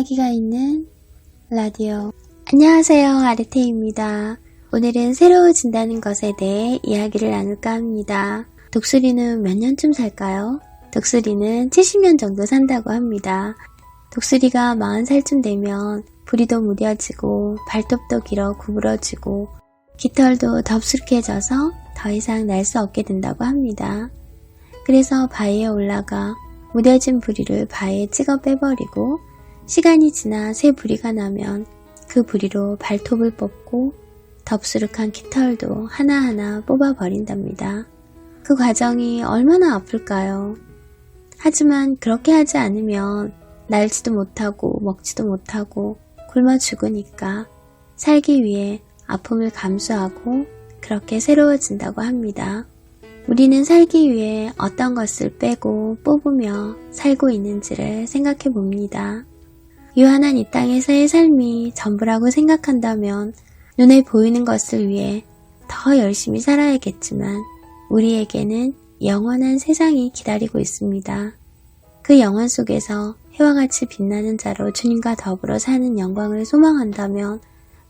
이야기가 있는 라디오. 안녕하세요, 아르테입니다. 오늘은 새로워진다는 것에 대해 이야기를 나눌까 합니다. 독수리는 몇 년쯤 살까요? 독수리는 70년 정도 산다고 합니다. 독수리가 40살쯤 되면 부리도 무뎌지고 발톱도 길어 구부러지고 깃털도 덥숙해져서 더 이상 날 수 없게 된다고 합니다. 그래서 바위에 올라가 무뎌진 부리를 바위에 찍어 빼버리고 시간이 지나 새 부리가 나면 그 부리로 발톱을 뽑고 덥수룩한 깃털도 하나하나 뽑아버린답니다. 그 과정이 얼마나 아플까요? 하지만 그렇게 하지 않으면 날지도 못하고 먹지도 못하고 굶어 죽으니까 살기 위해 아픔을 감수하고 그렇게 새로워진다고 합니다. 우리는 살기 위해 어떤 것을 빼고 뽑으며 살고 있는지를 생각해 봅니다. 유한한 이 땅에서의 삶이 전부라고 생각한다면 눈에 보이는 것을 위해 더 열심히 살아야겠지만 우리에게는 영원한 세상이 기다리고 있습니다. 그 영원 속에서 해와 같이 빛나는 자로 주님과 더불어 사는 영광을 소망한다면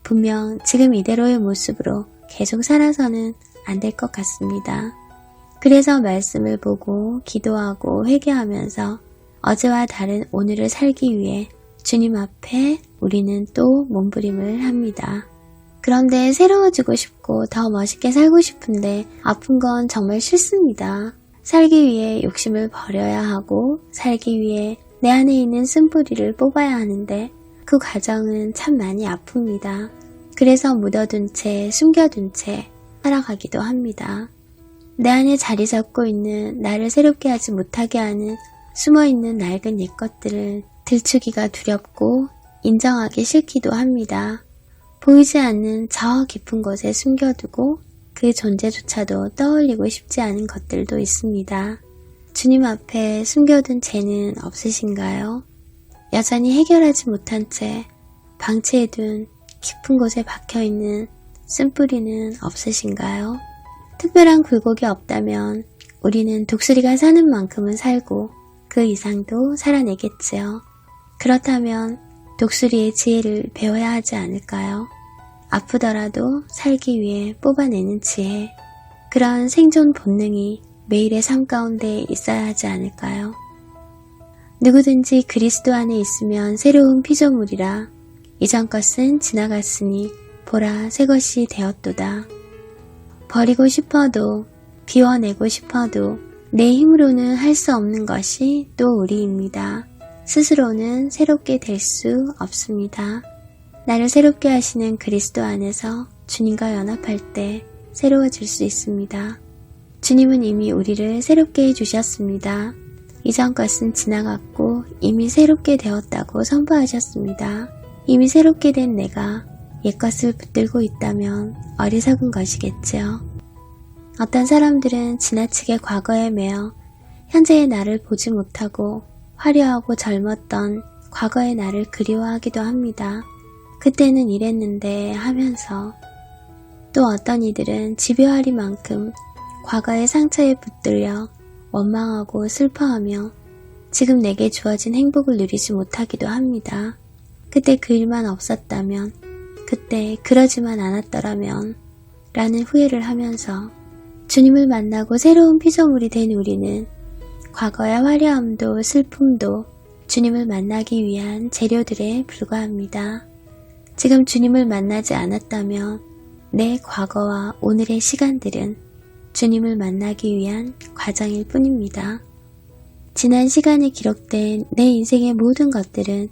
분명 지금 이대로의 모습으로 계속 살아서는 안 될 것 같습니다. 그래서 말씀을 보고 기도하고 회개하면서 어제와 다른 오늘을 살기 위해 주님 앞에 우리는 또 몸부림을 합니다. 그런데 새로워지고 싶고 더 멋있게 살고 싶은데 아픈 건 정말 싫습니다. 살기 위해 욕심을 버려야 하고 살기 위해 내 안에 있는 쓴뿌리를 뽑아야 하는데 그 과정은 참 많이 아픕니다. 그래서 묻어둔 채 숨겨둔 채 살아가기도 합니다. 내 안에 자리 잡고 있는 나를 새롭게 하지 못하게 하는 숨어있는 낡은 옛 것들을 들추기가 두렵고 인정하기 싫기도 합니다. 보이지 않는 저 깊은 곳에 숨겨두고 그 존재조차도 떠올리고 싶지 않은 것들도 있습니다. 주님 앞에 숨겨둔 죄는 없으신가요? 여전히 해결하지 못한 채 방치해둔 깊은 곳에 박혀있는 쓴뿌리는 없으신가요? 특별한 굴곡이 없다면 우리는 독수리가 사는 만큼은 살고 그 이상도 살아내겠지요. 그렇다면 독수리의 지혜를 배워야 하지 않을까요? 아프더라도 살기 위해 뽑아내는 지혜, 그런 생존 본능이 매일의 삶 가운데 있어야 하지 않을까요? 누구든지 그리스도 안에 있으면 새로운 피조물이라 이전 것은 지나갔으니 보라 새 것이 되었도다. 버리고 싶어도 비워내고 싶어도 내 힘으로는 할 수 없는 것이 또 우리입니다. 스스로는 새롭게 될 수 없습니다. 나를 새롭게 하시는 그리스도 안에서 주님과 연합할 때 새로워질 수 있습니다. 주님은 이미 우리를 새롭게 해주셨습니다. 이전 것은 지나갔고 이미 새롭게 되었다고 선포하셨습니다. 이미 새롭게 된 내가 옛것을 붙들고 있다면 어리석은 것이겠지요. 어떤 사람들은 지나치게 과거에 매여 현재의 나를 보지 못하고 화려하고 젊었던 과거의 나를 그리워하기도 합니다. 그때는 이랬는데 하면서 또 어떤 이들은 집요하리만큼 과거의 상처에 붙들려 원망하고 슬퍼하며 지금 내게 주어진 행복을 누리지 못하기도 합니다. 그때 그 일만 없었다면, 그때 그러지만 않았더라면 라는 후회를 하면서 주님을 만나고 새로운 피조물이 된 우리는 과거의 화려함도 슬픔도 주님을 만나기 위한 재료들에 불과합니다. 지금 주님을 만나지 않았다면 내 과거와 오늘의 시간들은 주님을 만나기 위한 과정일 뿐입니다. 지난 시간에 기록된 내 인생의 모든 것들은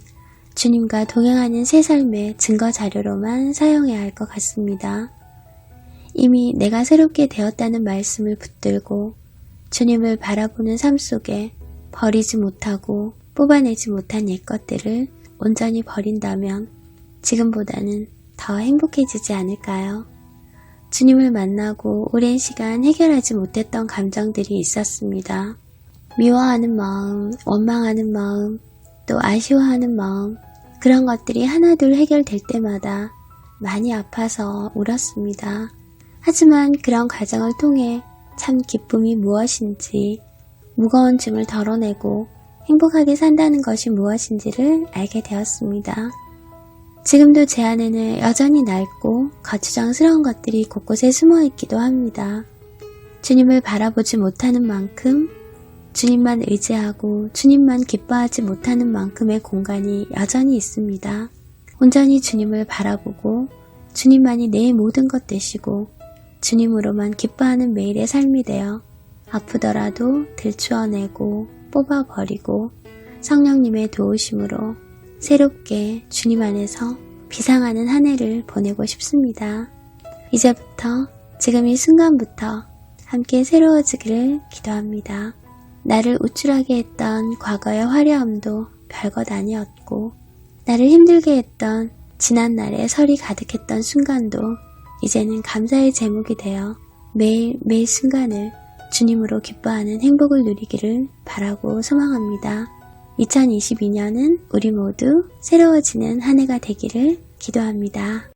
주님과 동행하는 새 삶의 증거 자료로만 사용해야 할 것 같습니다. 이미 내가 새롭게 되었다는 말씀을 붙들고 주님을 바라보는 삶 속에 버리지 못하고 뽑아내지 못한 옛것들을 온전히 버린다면 지금보다는 더 행복해지지 않을까요? 주님을 만나고 오랜 시간 해결하지 못했던 감정들이 있었습니다. 미워하는 마음, 원망하는 마음, 또 아쉬워하는 마음, 그런 것들이 하나둘 해결될 때마다 많이 아파서 울었습니다. 하지만 그런 과정을 통해 참 기쁨이 무엇인지 무거운 짐을 덜어내고 행복하게 산다는 것이 무엇인지를 알게 되었습니다. 지금도 제 안에는 여전히 낡고 거추장스러운 것들이 곳곳에 숨어 있기도 합니다. 주님을 바라보지 못하는 만큼, 주님만 의지하고 주님만 기뻐하지 못하는 만큼의 공간이 여전히 있습니다. 온전히 주님을 바라보고 주님만이 내 모든 것 되시고 주님으로만 기뻐하는 매일의 삶이 되어 아프더라도 들추어내고 뽑아버리고 성령님의 도우심으로 새롭게 주님 안에서 비상하는 한 해를 보내고 싶습니다. 이제부터 지금 이 순간부터 함께 새로워지기를 기도합니다. 나를 우쭐하게 했던 과거의 화려함도 별것 아니었고 나를 힘들게 했던 지난날의 설이 가득했던 순간도 이제는 감사의 제목이 되어 매일 순간을 주님으로 기뻐하는 행복을 누리기를 바라고 소망합니다. 2022년은 우리 모두 새로워지는 한 해가 되기를 기도합니다.